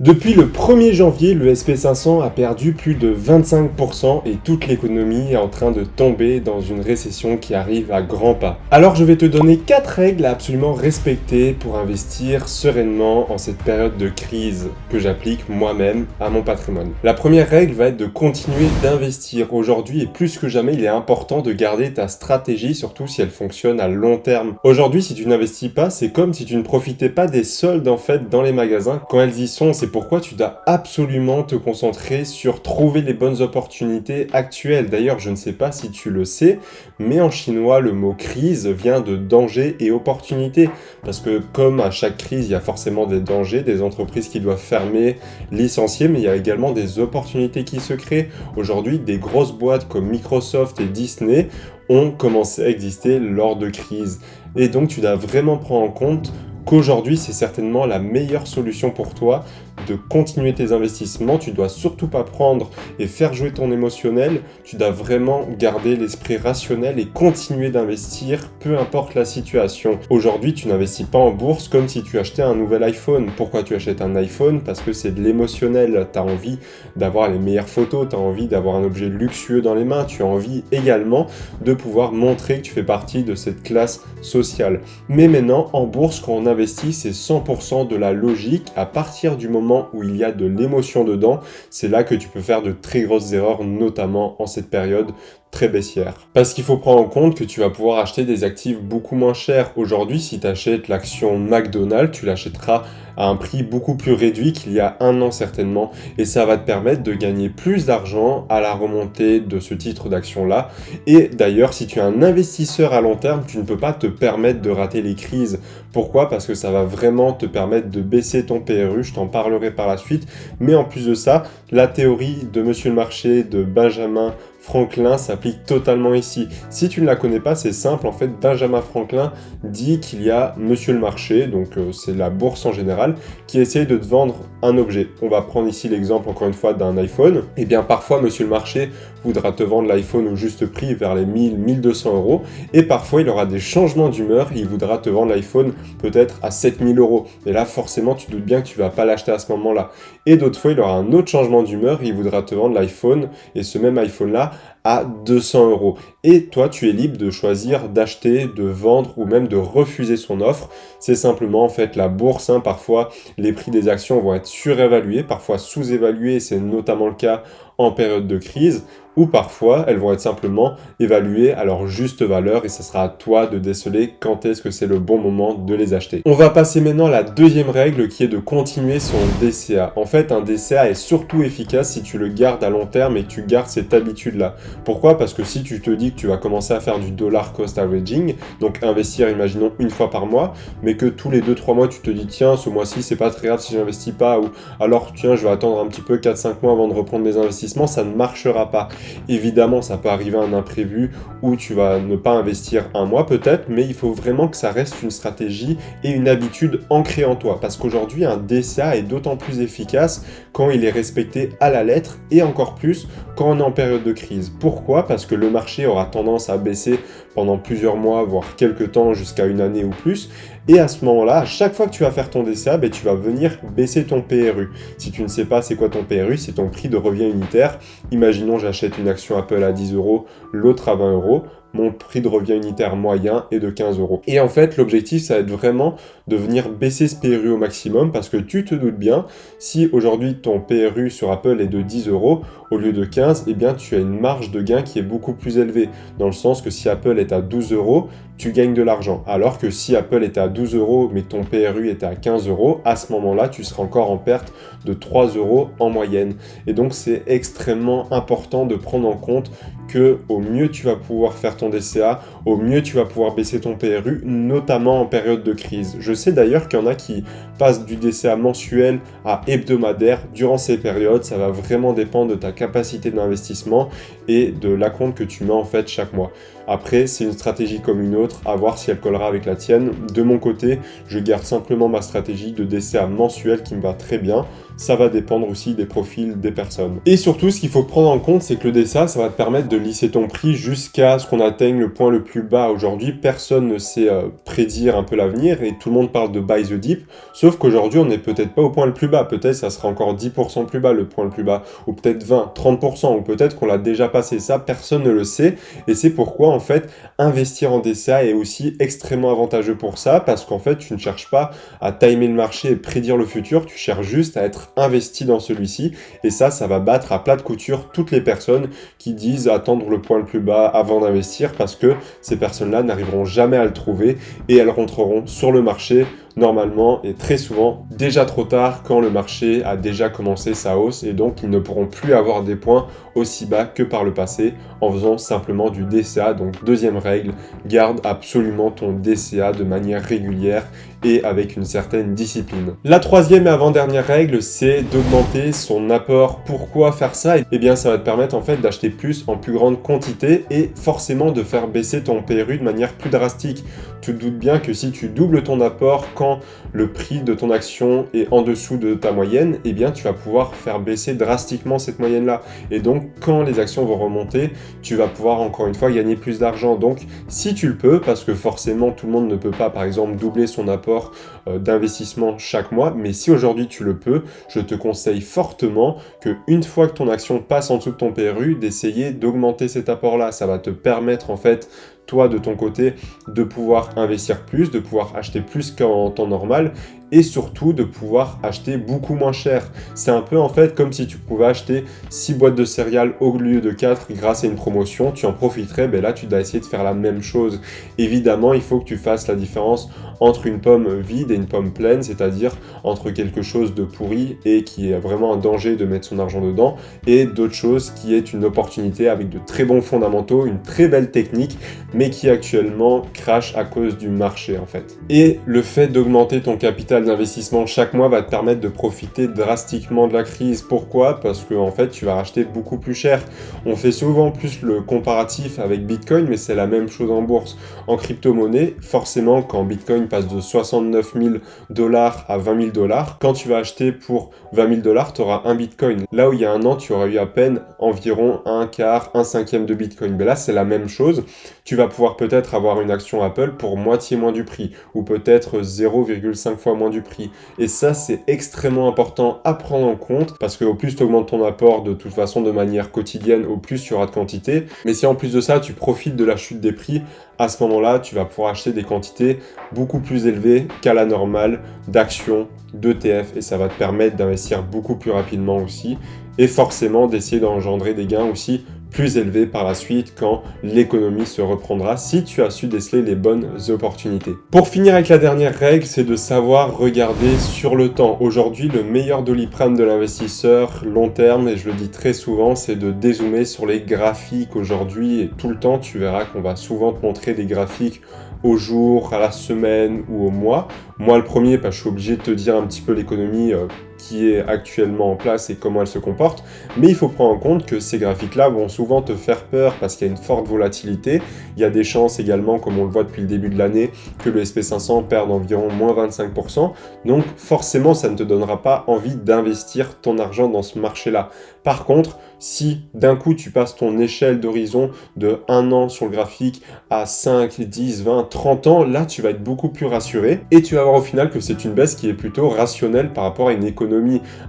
Depuis le 1er janvier, le SP500 a perdu plus de 25% et toute l'économie est en train de tomber dans une récession qui arrive à grands pas. Alors je vais te donner 4 règles à absolument respecter pour investir sereinement en cette période de crise que j'applique moi-même à mon patrimoine. La première règle va être de continuer d'investir. Aujourd'hui et plus que jamais, il est important de garder ta stratégie, surtout si elle fonctionne à long terme. Aujourd'hui, si tu n'investis pas, c'est comme si tu ne profitais pas des soldes en fait dans les magasins. Quand elles y sont, c'est pourquoi tu dois absolument te concentrer sur trouver les bonnes opportunités actuelles. D'ailleurs, je ne sais pas si tu le sais, mais en chinois, le mot crise vient de danger et opportunité. Parce que comme à chaque crise, il y a forcément des dangers, des entreprises qui doivent fermer, licencier, mais il y a également des opportunités qui se créent. Aujourd'hui, des grosses boîtes comme Microsoft et Disney ont commencé à exister lors de crises. Et donc, tu dois vraiment prendre en compte qu'aujourd'hui, c'est certainement la meilleure solution pour toi de continuer tes investissements. Tu dois surtout pas prendre et faire jouer ton émotionnel. Tu dois vraiment garder l'esprit rationnel et continuer d'investir, peu importe la situation. Aujourd'hui, tu n'investis pas en bourse comme si tu achetais un nouvel iPhone. Pourquoi tu achètes un iPhone? Parce que c'est de l'émotionnel. Tu as envie d'avoir les meilleures photos, tu as envie d'avoir un objet luxueux dans les mains, tu as envie également de pouvoir montrer que tu fais partie de cette classe sociale. Mais maintenant, en bourse, quand on investit, c'est 100% de la logique. À partir du moment où il y a de l'émotion dedans, c'est là que tu peux faire de très grosses erreurs, notamment en cette période très baissière. Parce qu'il faut prendre en compte que tu vas pouvoir acheter des actifs beaucoup moins chers. Aujourd'hui, si tu achètes l'action McDonald's, tu l'achèteras à un prix beaucoup plus réduit qu'il y a un an certainement, et ça va te permettre de gagner plus d'argent à la remontée de ce titre d'action-là. Et d'ailleurs, si tu es un investisseur à long terme, tu ne peux pas te permettre de rater les crises. Pourquoi? Parce que ça va vraiment te permettre de baisser ton PRU, je t'en parlerai par la suite. Mais en plus de ça, la théorie de Monsieur le Marché, de Benjamin Franklin s'applique totalement ici. Si tu ne la connais pas, c'est simple. En fait, Benjamin Franklin dit qu'il y a Monsieur le Marché, donc c'est la bourse en général, qui essaye de te vendre un objet. On va prendre ici l'exemple, encore une fois, d'un iPhone. Et bien, parfois, Monsieur le Marché voudra te vendre l'iPhone au juste prix, vers les 1000-1200 euros. Et parfois, il aura des changements d'humeur et il voudra te vendre l'iPhone peut-être à 7000 euros. Et là, forcément, tu doutes bien que tu ne vas pas l'acheter à ce moment-là. Et d'autres fois, il aura un autre changement d'humeur et il voudra te vendre l'iPhone, et ce même iPhone-là, à 200 euros. Et toi, tu es libre de choisir d'acheter, de vendre ou même de refuser son offre. C'est simplement en fait la bourse. Parfois, les prix des actions vont être surévalués, parfois sous-évalués. C'est notamment le cas en période de crise, ou parfois elles vont être simplement évaluées à leur juste valeur et ce sera à toi de déceler quand est-ce que c'est le bon moment de les acheter. On va passer maintenant à la deuxième règle qui est de continuer son DCA. En fait, un DCA est surtout efficace si tu le gardes à long terme et que tu gardes cette habitude-là. Pourquoi? Parce que si tu te dis que tu vas commencer à faire du dollar cost averaging, donc investir, imaginons, une fois par mois, mais que tous les 2-3 mois tu te dis tiens, ce mois-ci c'est pas très grave si j'investis pas, ou alors tiens, je vais attendre un petit peu 4-5 mois avant de reprendre mes investissements, ça ne marchera pas. Évidemment, ça peut arriver un imprévu où tu vas ne pas investir un mois peut-être, mais il faut vraiment que ça reste une stratégie et une habitude ancrée en toi. Parce qu'aujourd'hui, un DCA est d'autant plus efficace quand il est respecté à la lettre et encore plus quand on est en période de crise. Pourquoi? Parce que le marché aura tendance à baisser pendant plusieurs mois, voire quelques temps, jusqu'à une année ou plus. Et à ce moment-là, à chaque fois que tu vas faire ton DCA, tu vas venir baisser ton PRU. Si tu ne sais pas c'est quoi ton PRU, c'est ton prix de revient unitaire. Imaginons j'achète une action Apple à 10 euros, l'autre à 20 euros. Mon prix de revient unitaire moyen est de 15 euros. Et en fait, l'objectif, ça va être vraiment de venir baisser ce PRU au maximum parce que tu te doutes bien, si aujourd'hui ton PRU sur Apple est de 10 euros au lieu de 15, eh bien tu as une marge de gain qui est beaucoup plus élevée. Dans le sens que si Apple est à 12 euros, tu gagnes de l'argent. Alors que si Apple était à 12 euros, mais ton PRU était à 15 euros, à ce moment-là, tu seras encore en perte de 3 euros en moyenne. Et donc, c'est extrêmement important de prendre en compte que au mieux tu vas pouvoir faire ton DCA, au mieux tu vas pouvoir baisser ton PRU, notamment en période de crise. Je sais d'ailleurs qu'il y en a qui passent du DCA mensuel à hebdomadaire durant ces périodes. Ça va vraiment dépendre de ta capacité d'investissement et de l'acompte que tu mets en fait chaque mois. Après, c'est une stratégie comme une autre, à voir si elle collera avec la tienne. De mon côté, je garde simplement ma stratégie de DCA mensuel qui me va très bien. Ça va dépendre aussi des profils des personnes. Et surtout, ce qu'il faut prendre en compte, c'est que le DCA, ça va te permettre de lisser ton prix jusqu'à ce qu'on atteigne le point le plus bas. Aujourd'hui, personne ne sait prédire un peu l'avenir et tout le monde parle de buy the dip, sauf qu'aujourd'hui, on n'est peut-être pas au point le plus bas. Peut-être ça sera encore 10% plus bas, le point le plus bas, ou peut-être 20, 30%, ou peut-être qu'on l'a déjà passé. Ça, personne ne le sait, et c'est pourquoi, en fait, investir en DCA est aussi extrêmement avantageux pour ça, parce qu'en fait, tu ne cherches pas à timer le marché et prédire le futur, tu cherches juste à être investi dans celui-ci, et ça va battre à plat de couture toutes les personnes qui disent attendre le point le plus bas avant d'investir, parce que ces personnes-là n'arriveront jamais à le trouver et elles rentreront sur le marché normalement et très souvent déjà trop tard quand le marché a déjà commencé sa hausse, et donc ils ne pourront plus avoir des points aussi bas que par le passé en faisant simplement du DCA. Donc deuxième règle, garde absolument ton DCA de manière régulière et avec une certaine discipline. La troisième et avant-dernière règle, c'est d'augmenter son apport. Pourquoi faire ça? Eh bien, ça va te permettre en fait d'acheter plus en plus grande quantité et forcément de faire baisser ton PRU de manière plus drastique. Tu te doutes bien que si tu doubles ton apport quand le prix de ton action est en dessous de ta moyenne, eh bien, tu vas pouvoir faire baisser drastiquement cette moyenne-là. Et donc, quand les actions vont remonter, tu vas pouvoir encore une fois gagner plus d'argent. Donc, si tu le peux, parce que forcément, tout le monde ne peut pas, par exemple, doubler son apport d'investissement chaque mois, mais si aujourd'hui tu le peux, je te conseille fortement que une fois que ton action passe en dessous de ton PRU, d'essayer d'augmenter cet apport-là. Ça va te permettre en fait, toi de ton côté, de pouvoir investir plus, de pouvoir acheter plus qu'en temps normal, et surtout de pouvoir acheter beaucoup moins cher. C'est un peu en fait comme si tu pouvais acheter 6 boîtes de céréales au lieu de 4 grâce à une promotion, tu en profiterais, ben là tu dois essayer de faire la même chose. Évidemment, il faut que tu fasses la différence entre une pomme vide et une pomme pleine, c'est-à-dire entre quelque chose de pourri et qui est vraiment un danger de mettre son argent dedans, et d'autre chose qui est une opportunité avec de très bons fondamentaux, une très belle technique, mais qui actuellement crache à cause du marché en fait. Et le fait d'augmenter ton capital d'investissement chaque mois va te permettre de profiter drastiquement de la crise. Pourquoi? Parce que en fait tu vas racheter beaucoup plus cher. On fait souvent plus le comparatif avec Bitcoin, mais c'est la même chose en bourse. En crypto-monnaie, forcément quand Bitcoin passe de 69 000 $ à 20 000 $, quand tu vas acheter pour 20 000 $, tu auras un Bitcoin. Là où il y a un an, tu auras eu à peine environ un quart, un cinquième de Bitcoin. Mais là, c'est la même chose. Tu vas pouvoir peut-être avoir une action Apple pour moitié moins du prix, ou peut-être 0,5 fois moins du prix. Et ça, c'est extrêmement important à prendre en compte, parce que au plus tu augmentes ton apport de toute façon de manière quotidienne, au plus tu auras de quantité. Mais si en plus de ça, tu profites de la chute des prix, à ce moment-là, tu vas pouvoir acheter des quantités beaucoup plus élevées qu'à la normale d'actions, d'ETF, et ça va te permettre d'investir beaucoup plus rapidement aussi, et forcément d'essayer d'engendrer des gains aussi plus élevés par la suite quand l'économie se reprendra, si tu as su déceler les bonnes opportunités. Pour finir avec la dernière règle, c'est de savoir regarder sur le temps. Aujourd'hui, le meilleur doliprane de l'investisseur long terme, et je le dis très souvent, c'est de dézoomer sur les graphiques aujourd'hui, et tout le temps tu verras qu'on va souvent te montrer des graphiques au jour, à la semaine ou au mois. Moi le premier, parce que je suis obligé de te dire un petit peu l'économie qui est actuellement en place et comment elle se comporte, mais il faut prendre en compte que ces graphiques-là vont souvent te faire peur parce qu'il y a une forte volatilité. Il y a des chances également, comme on le voit depuis le début de l'année, que le SP500 perde environ moins 25%, donc forcément ça ne te donnera pas envie d'investir ton argent dans ce marché-là. Par contre, si d'un coup tu passes ton échelle d'horizon de 1 an sur le graphique à 5, 10, 20, 30 ans, là tu vas être beaucoup plus rassuré et tu vas voir au final que c'est une baisse qui est plutôt rationnelle par rapport à une économie.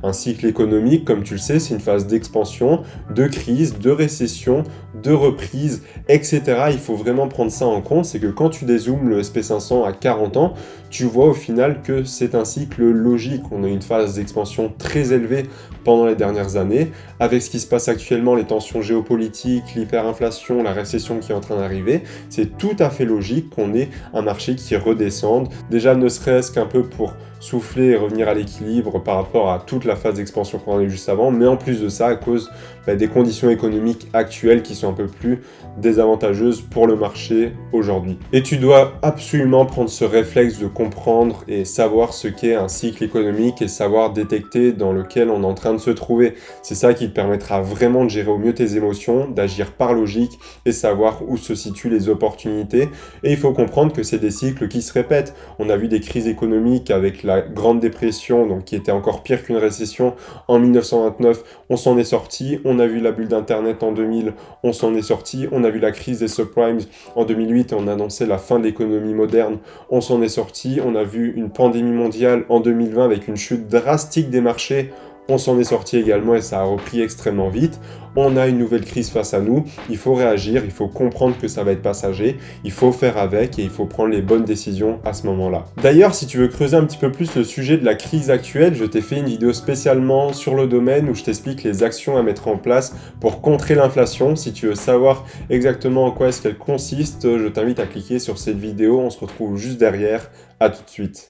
Un cycle économique, comme tu le sais, c'est une phase d'expansion, de crise, de récession, de reprise, etc. Il faut vraiment prendre ça en compte, c'est que quand tu dézoomes le SP500 à 40 ans, tu vois au final que c'est un cycle logique. On a une phase d'expansion très élevée pendant les dernières années, avec ce qui se passe actuellement, les tensions géopolitiques, l'hyperinflation, la récession qui est en train d'arriver, c'est tout à fait logique qu'on ait un marché qui redescende, déjà ne serait-ce qu'un peu pour souffler et revenir à l'équilibre par rapport à toute la phase d'expansion qu'on a eu juste avant, mais en plus de ça, à cause des conditions économiques actuelles qui sont un peu plus désavantageuses pour le marché aujourd'hui. Et tu dois absolument prendre ce réflexe de comprendre et savoir ce qu'est un cycle économique et savoir détecter dans lequel on est en train train de se trouver. C'est ça qui te permettra vraiment de gérer au mieux tes émotions, d'agir par logique et savoir où se situent les opportunités. Et il faut comprendre que c'est des cycles qui se répètent. On a vu des crises économiques avec la Grande Dépression, donc qui était encore pire qu'une récession en 1929, on s'en est sorti. On a vu la bulle d'Internet en 2000, on s'en est sorti. On a vu la crise des subprimes en 2008 et on annonçait la fin de l'économie moderne, on s'en est sorti. On a vu une pandémie mondiale en 2020 avec une chute drastique des marchés, on s'en est sorti également et ça a repris extrêmement vite. On a une nouvelle crise face à nous, il faut réagir, il faut comprendre que ça va être passager, il faut faire avec et il faut prendre les bonnes décisions à ce moment-là. D'ailleurs, si tu veux creuser un petit peu plus le sujet de la crise actuelle, je t'ai fait une vidéo spécialement sur le domaine où je t'explique les actions à mettre en place pour contrer l'inflation. Si tu veux savoir exactement en quoi est-ce qu'elle consiste, je t'invite à cliquer sur cette vidéo, on se retrouve juste derrière. À tout de suite.